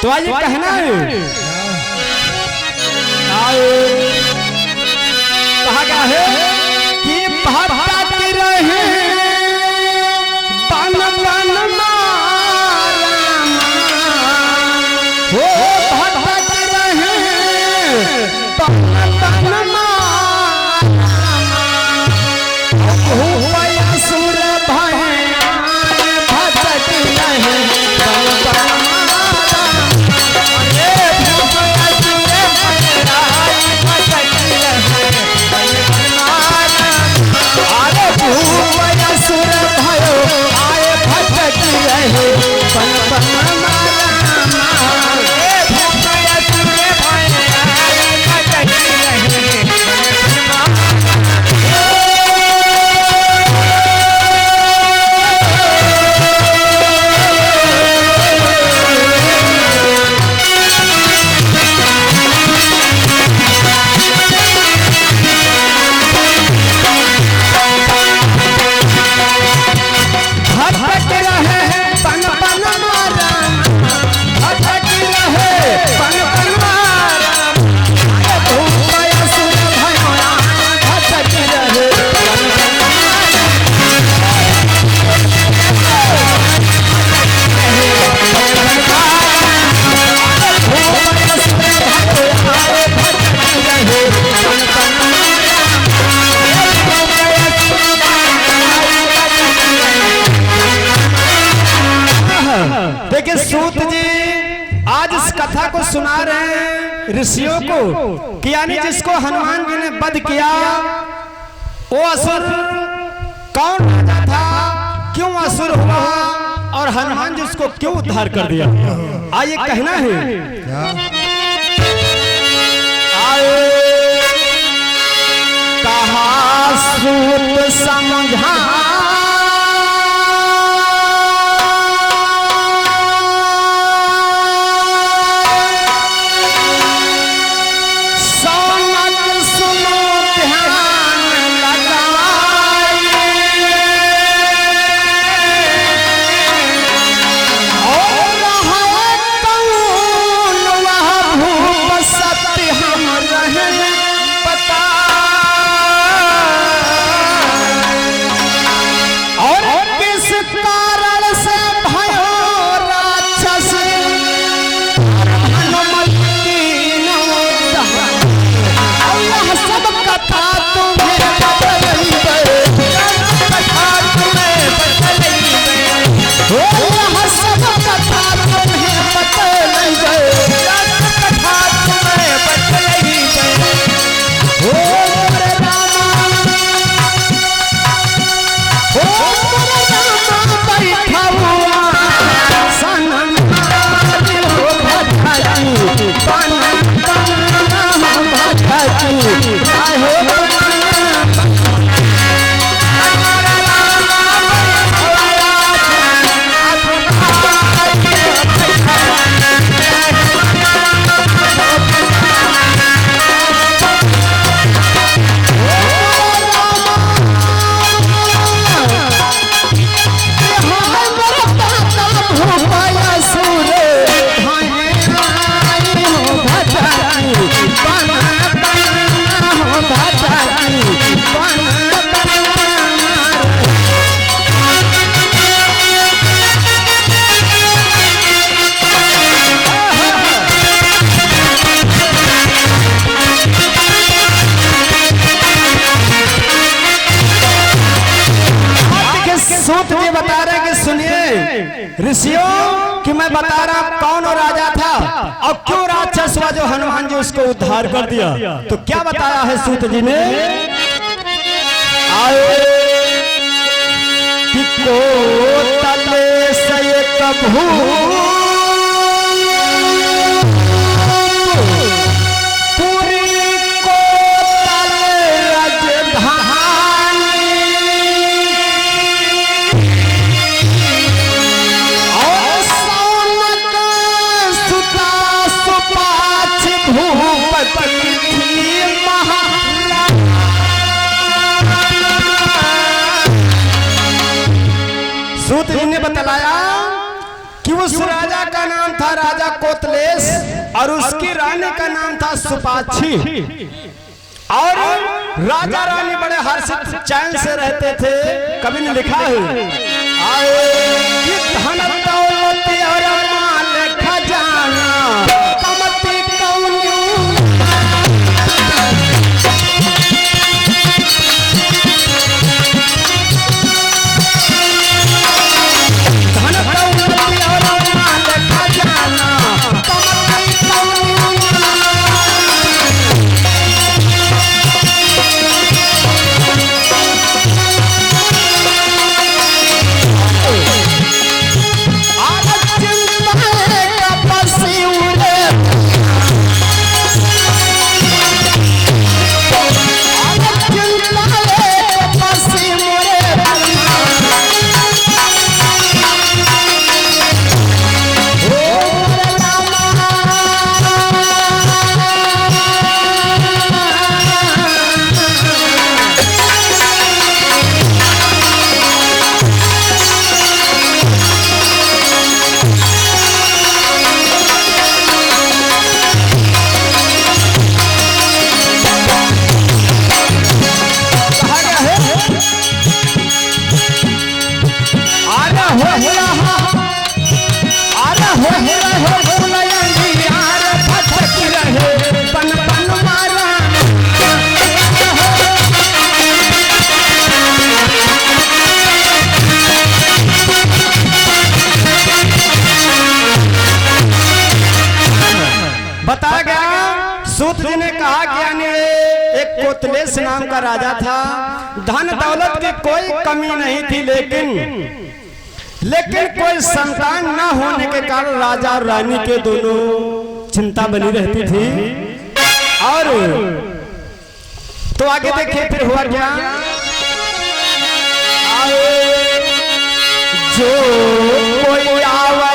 तो आज कहना है कहा गया है कि भटक रहे बन बन हो भटक रहे बन बन असुर भय भटक रहे देखिए सूत जी आज इस कथा को सुना रहे हैं ऋषियों को कि यानी जिसको हनुमान जी ने वध किया वो असुर कौन राजा था, क्यों असुर हुआ और हनुमान जी उसको क्यों उद्धार कर दिया। आइए कहना है कहा सूत समझा बता रहे कि सुनिए ऋषियों कि मैं बता रहा कौन राजा था और क्यों राक्षस हुआ जो हनुमान जी उसको उद्धार कर दिया। तो क्या बताया है सूत जी ने कि को तले से कभू सूत जी ने बतलाया कि उस राजा का नाम था राजा कोतलेश और उसकी रानी का नाम था सुपाक्षी। और राजा रानी बड़े हर्षित चैन से रहते थे। कवि ने लिखा है कि धन दौलत और माल खजाना कमती कौन्यू धन दौलत और माल खजाना कमती कौन्यू बताया गया। सूत जी ने कहा कि यानी एक कोतलेश नाम का राजा था। धन दौलत की कोई कमी नहीं थी, लेकिन कोई संतान न होने के कारण राजा और रानी के दोनों चिंता बनी रहती थी। और तो आगे देखिए फिर हुआ क्या। जो कोई आवे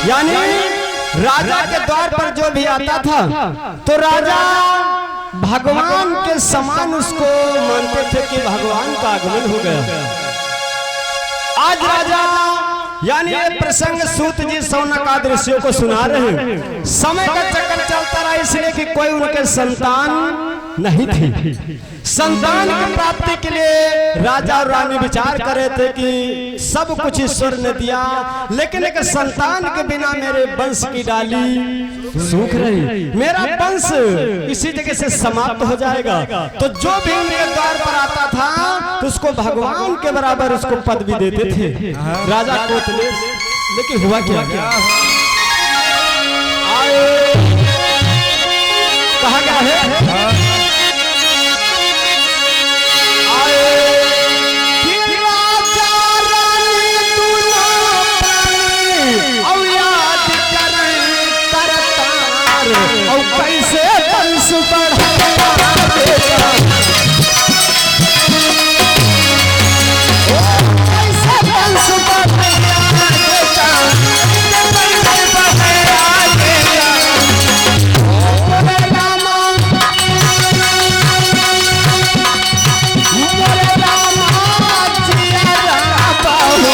यानी राजा के द्वार पर जो भी आता था तो राजा भगवान के समान उसको मानते थे कि भगवान का आगमन हो गया। आज राजा यानी ये प्रसंग सूत जी सौनकादि ऋषियों को सुना रहे हैं। समय का चक्कर चलता रहा इसलिए कि कोई उनके संतान नहीं थी। संतान की प्राप्ति के लिए राजा और रानी विचार कर रहे थे कि सब कुछ ईश्वर ने दिया, लेकिन एक संतान के बिना मेरे वंश की डाली सूख रही, मेरा वंश इसी जगह से समाप्त हो जाएगा। तो जो भी उनके द्वार पर आता था तो उसको भगवान के बराबर उसको पद भी देते थे राजा कोतलेश। लेकिन हुआ क्या, कहा गया है कैसे वंश बढ़ाया बेटा, कैसे वंश बढ़ाया बेटा, वंश बढ़ाया बेटा। मोरे रामा जिया बाबू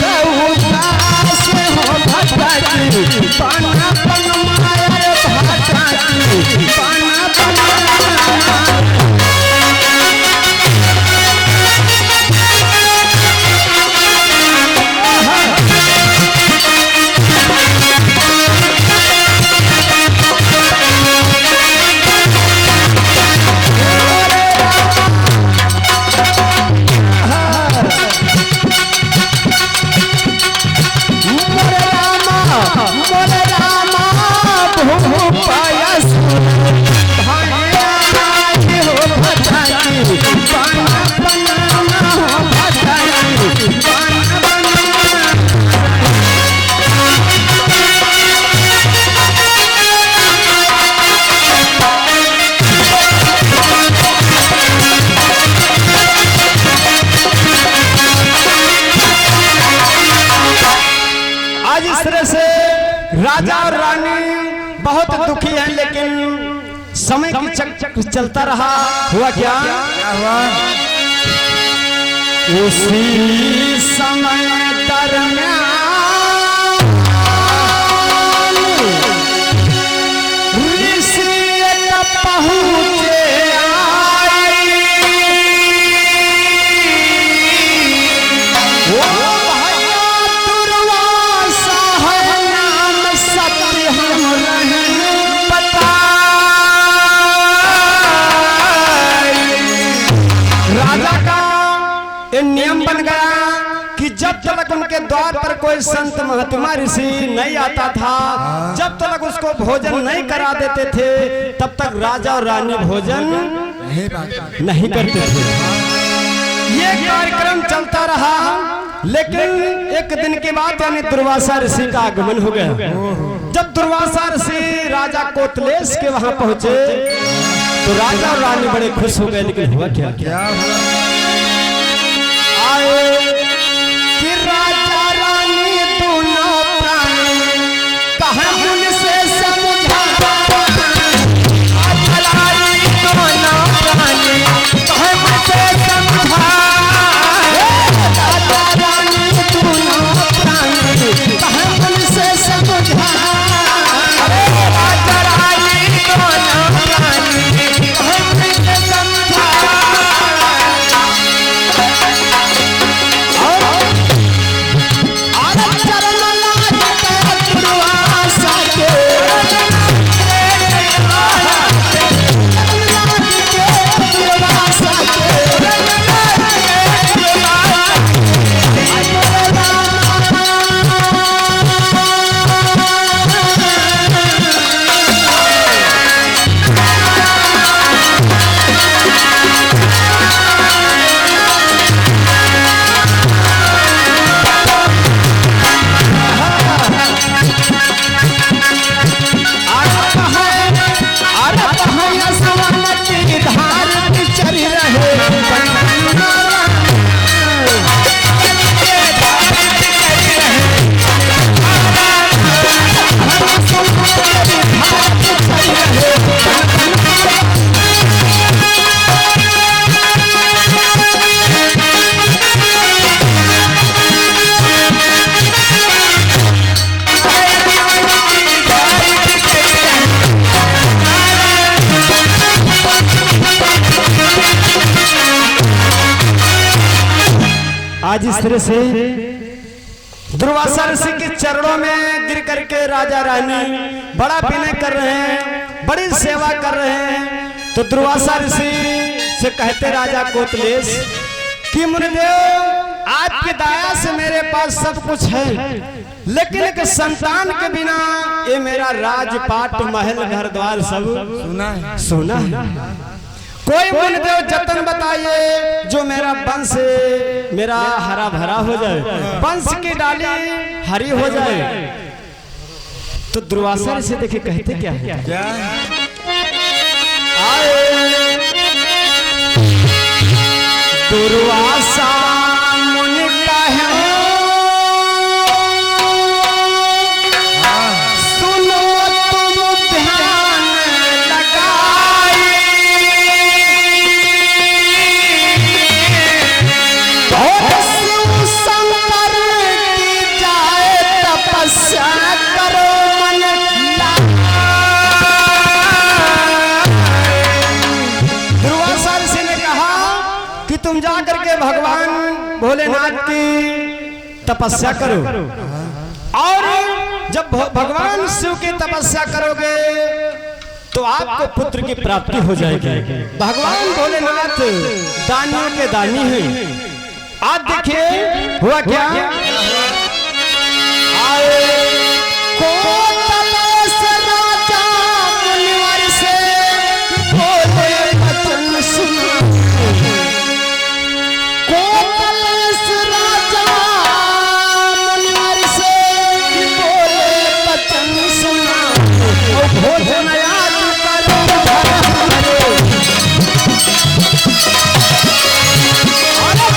रहू दास हो भगवान पाना पन माया पाना राजा और रानी बहुत दुखी हैं, लेकिन समय की चक चलता रहा। हुआ क्या हुआ? उसी समय दरम्यान ऋषि पहुँचे नियम बन गया कि जब तक उनके द्वार पर कोई संत महात्मा ऋषि नहीं आता था, जब तक उसको भोजन नहीं करा देते थे, तब तक राजा और रानी भोजन नहीं करते थे। ये कार्यक्रम चलता रहा, लेकिन एक दिन के बाद यानी दुर्वासा ऋषि का आगमन हो गया। जब दुर्वासा ऋषि राजा कोतलेश के वहां पहुंचे तो राजा और रानी बड़े खुश हो गए। लेकिन हुआ क्या कि राजा रानी दोनों प्राणी कहां उनसे समझा, राजा रानी दोनों प्राणी कहां उनसे समझा, राजा रानी दोनों प्राणी कहां उनसे समझा, राजा रानी दोनों प्राणी कहां उनसे समझा। आज इस तरह से दुर्वासा ऋषि के चरणों में गिर करके राजा रानी बड़ा विनय कर रहे हैं, बड़ी सेवा कर रहे हैं। तो दुर्वासा ऋषि से कहते राजा कोतलेश कि मुनिदेव, आपकी दया से मेरे पास सब कुछ है, लेकिन एक संतान के बिना ये मेरा राजपाट महल घर द्वार सब सोना है। कोई मुनिदेव जतन बताइए जो मेरा वंश मेरा हरा भरा हो जाए, वंश की डाली हरी हो जाए। तो दुर्वासा ऋषि देखे कहते क्या है, दुर्वासा मुनि कहे सुनो तुम ध्यान लगाई, शिव शंकर की जाए तपस्या करो मन लगाई। दुर्वासा ऋषि ने कहा कि तुम जाकर के भगवान भोलेनाथ की तपस्या करो, और जब भगवान शिव की तपस्या करोगे तो आपको पुत्र की प्राप्ति हो जाएगी। भगवान भोलेनाथ दानियों के दानी हैं। आज देखिए हुआ क्या, कोतलेश राजा मुनिवर से बोले वचन सुना, कोतलेश राजा मुनिवर से बोले वचन सुना, भोजन याद करो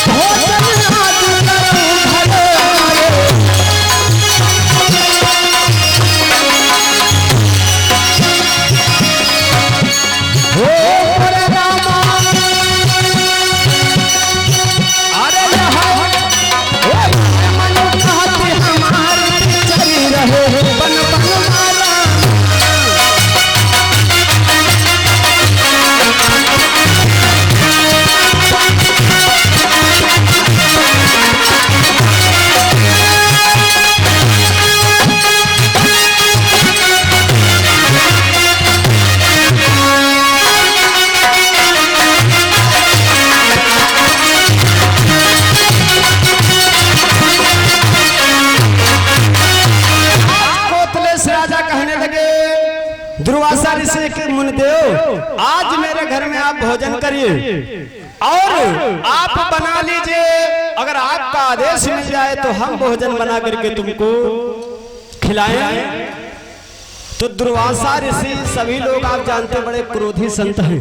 भोजन याद करो आज मेरे घर में आप भोजन करिए और आप बना लीजिए। अगर आपका आदेश मिल जाए तो हम भोजन बना करके तुमको खिलाएं। तो दुर्वासा ऋषि सभी लोग आप जानते बड़े क्रोधी संत हैं,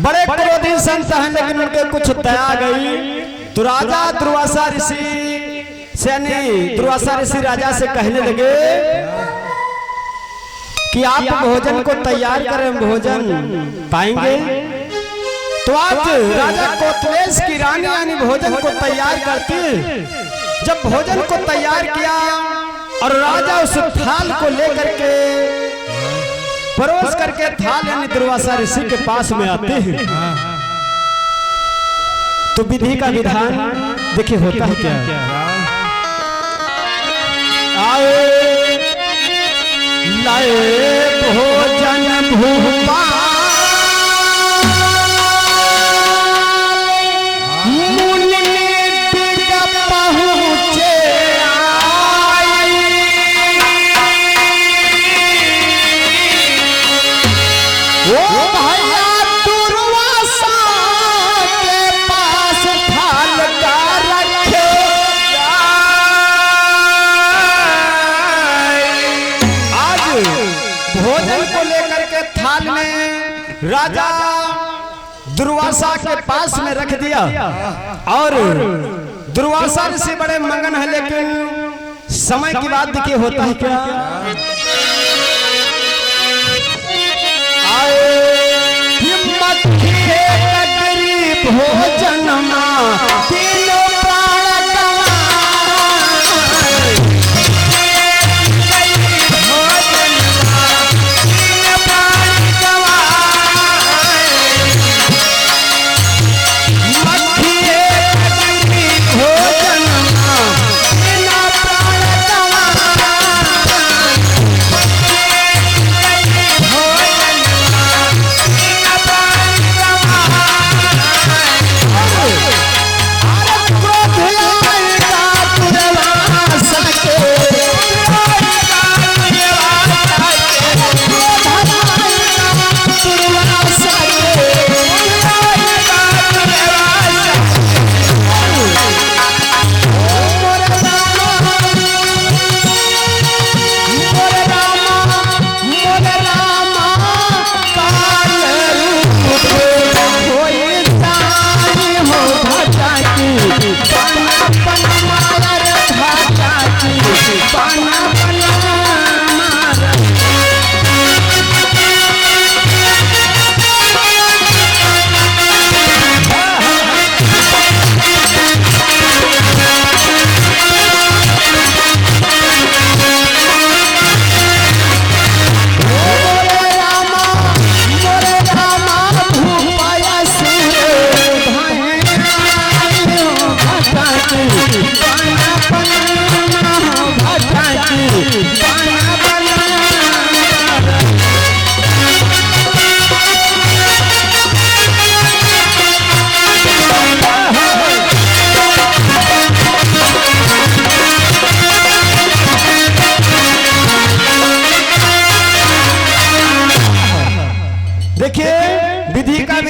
बड़े क्रोधी संत हैं, लेकिन उनके कुछ दया गई। तो राजा दुर्वासा ऋषि से दुर्वासा ऋषि राजा से कहने लगे कि आप भोजन को तैयार करें, भोजन पाएंगे। तो आज राजा कोतलेश की रानी यानी भोजन को तैयार करती। जब भोजन को तैयार किया और राजा उस थाल को लेकर के परोस करके थाल यानी दुर्वासा ऋषि के पास में आते हैं। तो विधि का विधान देखिए होता है क्या। आए लाए भोजन भूपा राजा दुर्वासा के पास में रख दिया। और दुर्वासा ऋषि बड़े मगन है, लेकिन समय की बात देखिए होता है क्या। हिम्मत गरीब भोजन तीनों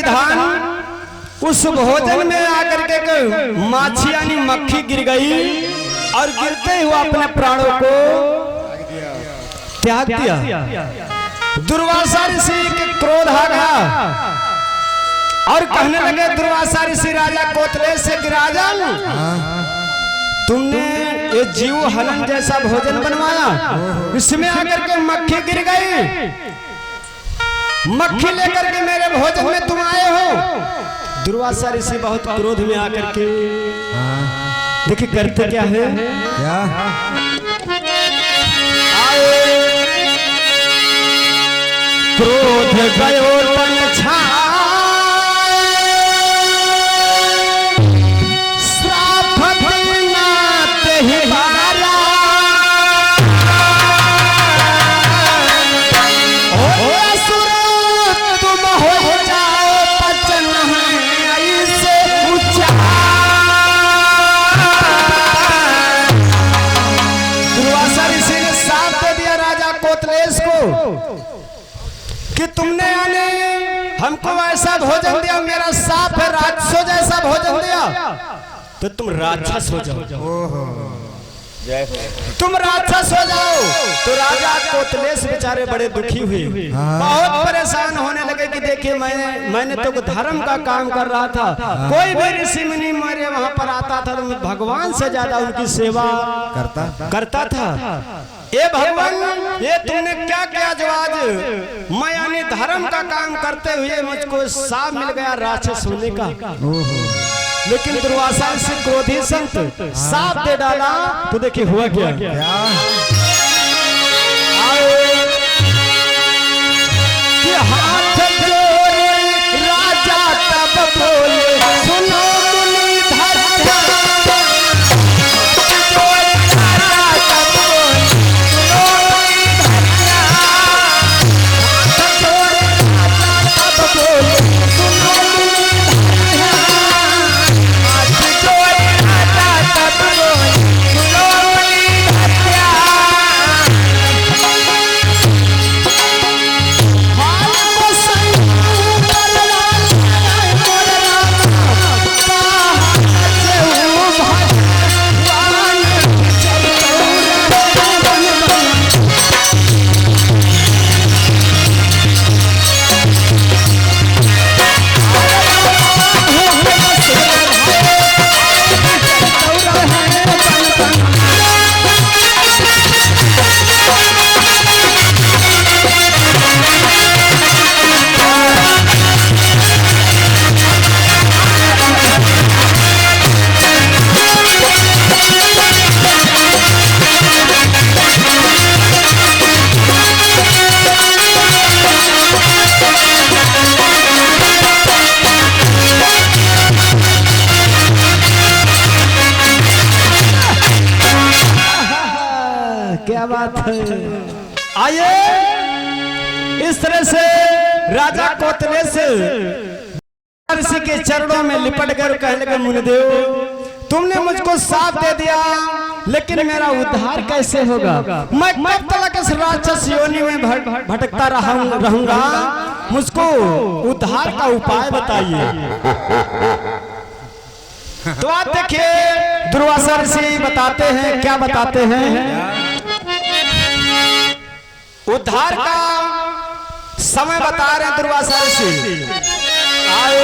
प्राण उस भोजन में आकर के माछी यानी मक्खी गिर गई और गिरते हुए अपने प्राणों को त्याग दिया। दुर्वासा ऋषि के क्रोध आ गया और कहने लगे दुर्वासा ऋषि राजा कोतलेश से कि राजा तुमने ये जीव हलन जैसा भोजन बनवाया, इसमें आकर के मक्खी गिर गई, मक्खी लेकर के मेरे भोजन में तुम आए हो। दुर्वासा ऋषि बहुत क्रोध में आकर के देखिए करते क्या है, क्रोध गयो तन छाए श्राप नाथ ही बारा ओ असुर तुम हो जाओ पचन है ऐसे ऊंचा। दुर्वासा ऋषि ने साथ दे दिया राजा कोतलेश को कि तुमने आने हम हमको ऐसा भोजन दिया, मेरा साफ है राक्षसों जैसा भोजन दिया, तो तुम राक्षस हो जाओ, तुम राक्षस हो जाओ। तो राजा कोतलेस बेचारे बड़े दुखी हुए, बहुत परेशान होने लगे कि देखिए मैंने तो धर्म का काम कर रहा था, कोई भी ऋषि मुनि मेरे वहां पर आता था तो मैं भगवान से ज्यादा उनकी सेवा करता था। ये भगवान, ये तुमने क्या किया जो आज मैं यानी धर्म का काम करते हुए मुझको साफ मिल गया राक्षस होने का। लेकिन दुर्वासा से क्रोधी संत साफ दे डाला, तो देखिए हुआ क्या, कि हाथ जोड़े राजा तब बोले सुनो मुनिधर, क्या बात है। आइए इस तरह से राजा कोतलेस ऋषि के चरणों में लिपट कर कहने लगे, मुनिदेव तुमने मुझको साथ दे दिया, लेकिन मेरा उद्धार कैसे होगा? मैं कब तक इस राक्षस योनि में भटकता रहूंगा, मुझको उद्धार का उपाय बताइए। तो आप देखिए दुर्वासा ऋषि बताते हैं, क्या बताते हैं, उद्धार का समय बता रहे हैं दुर्वासा ऋषि। आए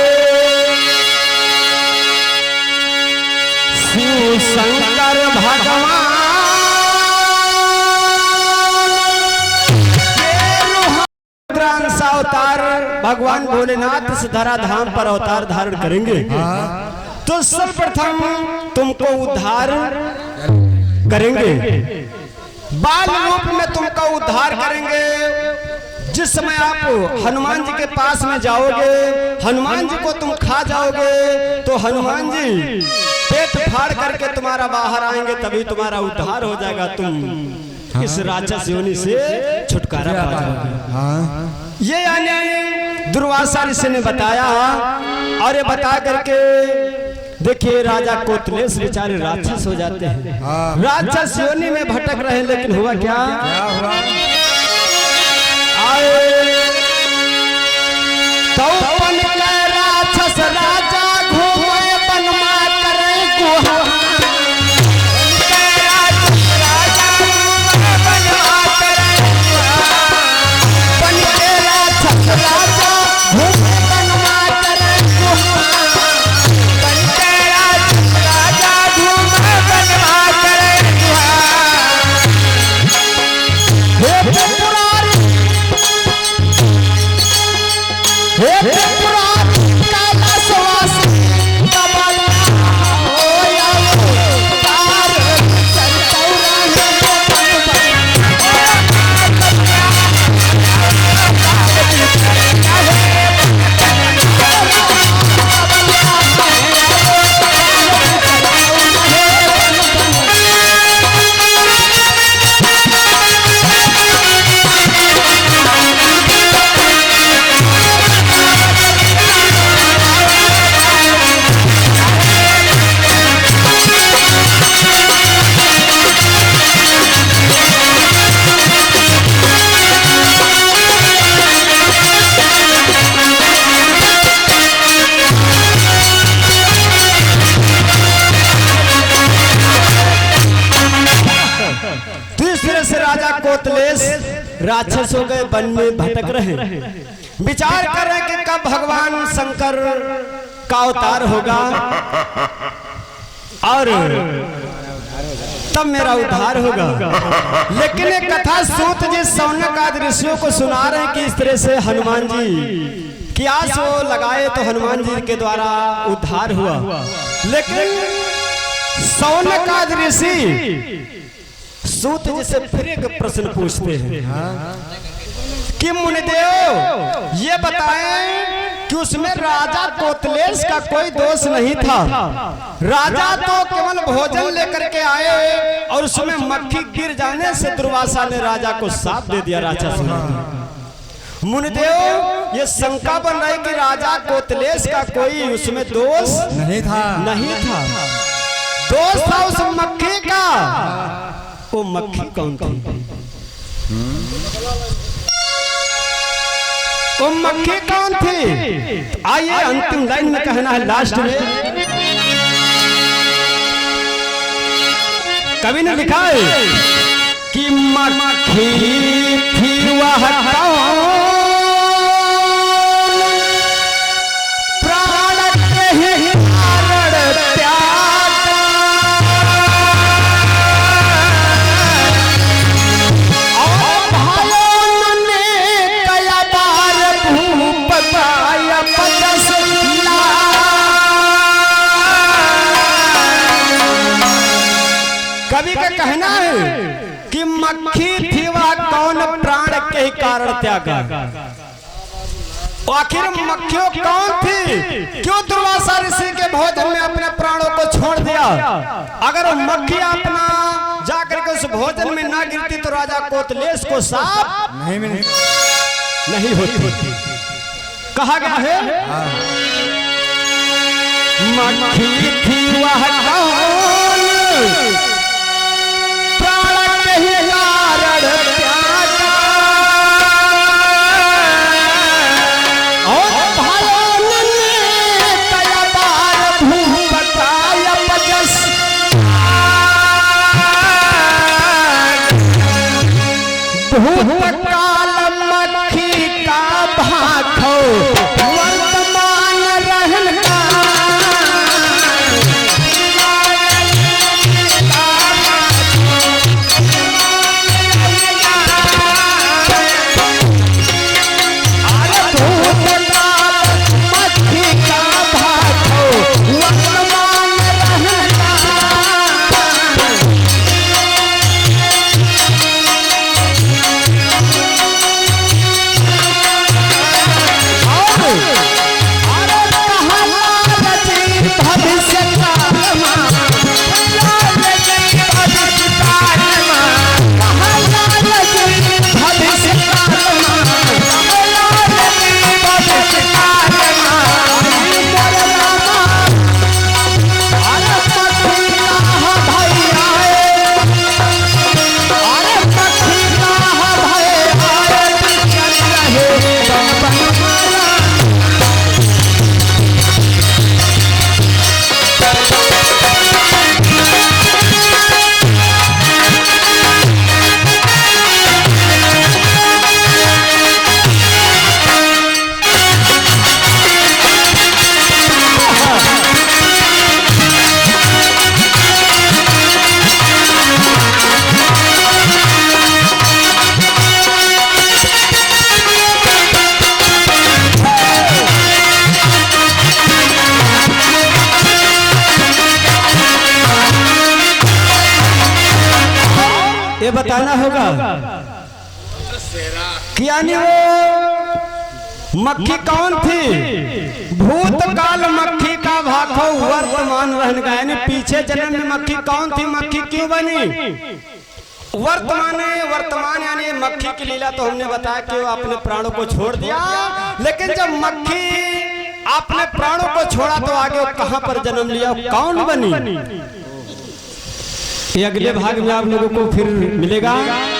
शिव शंकर भगवान अवतार भगवान भोलेनाथ इस धरा धाम पर अवतार धारण करेंगे, तो सर्वप्रथम तुमको उद्धार करेंगे, बाल रूप में तुमको उद्धार करेंगे। जिस समय आप हनुमान जी के पास में जाओगे, हनुमान जी को तुम खा जाओगे, तो हनुमान जी पेट फाड़ करके तुम्हारा बाहर आएंगे, तभी तुम्हारा उद्धार हो जाएगा, तुम इस राक्षस योनि से छुटकारा पा जाओगे। ये यानी दुर्वासा ऋषि ने बताया, और ये बता करके देखिए राजा कोतलेस बेचारे राक्षस हो जाते हैं, राक्षस योनि में भटक रहे। लेकिन हुआ क्या, तो राक्षस राजा घूमे बनमा करे गुहा, राक्षस हो गए, वन में भटक रहे, विचार कर रहे कि कब भगवान शंकर का अवतार होगा और तब मेरा उद्धार होगा। लेकिन एक कथा सूत जी शौनक आदि ऋषियों को सुना रहे हैं कि इस तरह से हनुमान जी की आस वो लगाए तो हनुमान जी के द्वारा उद्धार हुआ। लेकिन शौनक आदि ऋषि सूत जी से फिर एक प्रश्न पूछते हैं कि मुनिदेव ये बताएं कि उसमें राजा कोतलेश का कोई दोष नहीं था। राजा तो केवल भोजन लेकर के आए और उसमें मक्खी गिर जाने से दुर्वासा ने राजा को शाप दे दिया राक्षस ने। मुनिदेव ये शंका बन रही कि राजा कोतलेश का कोई उसमें दोष नहीं था। दोष था उस मक्खी का। वो मक्खी कौन थी? वो मक्खी कौन थी? आइए अंतिम लाइन में कहना है, लास्ट में कवि ने लिखा है कि मक्खी थी वह प्राण के कारण त्यागा, और भाइयों ने कया बार भूप पाया पदस ला। कवि का कहना है कि मक्खी थी वह कौन प्राण के ही कारण त्यागा। आखिर मक्खियों कौन थी? क्यों दुर्वासा ऋषि के भोजन में अपने प्राणों को छोड़ दिया? अगर वो मक्खी अपना जाकर के उस भोजन में ना गिरती तो राजा कोतलेश को साफ नहीं होती। कहा गया है मक्खी थी वह कौन प्राण के ही कारण त्यागा, और भाइयों ने कया बार भूप पाया पदस। भूप काल मक्खी का भाखो वर्तमान रहन का, ये बताना होगा कि यानी वो मक्खी कौन थी? भूतकाल मक्खी का भाखो वर्तमान रहन का, यानी पीछे जन्म में मक्खी कौन थी? मक्खी क्यों बनी? वर्तमान यानी मक्खी की लीला तो हमने बताया कि वो अपने प्राणों को छोड़ दिया। लेकिन जब मक्खी अपने प्राणों को छोड़ा तो आगे वो कहां पर जन्म लिया, कौन बनी? ये अगले भाग में आप लोगों को फिर मिलेगा।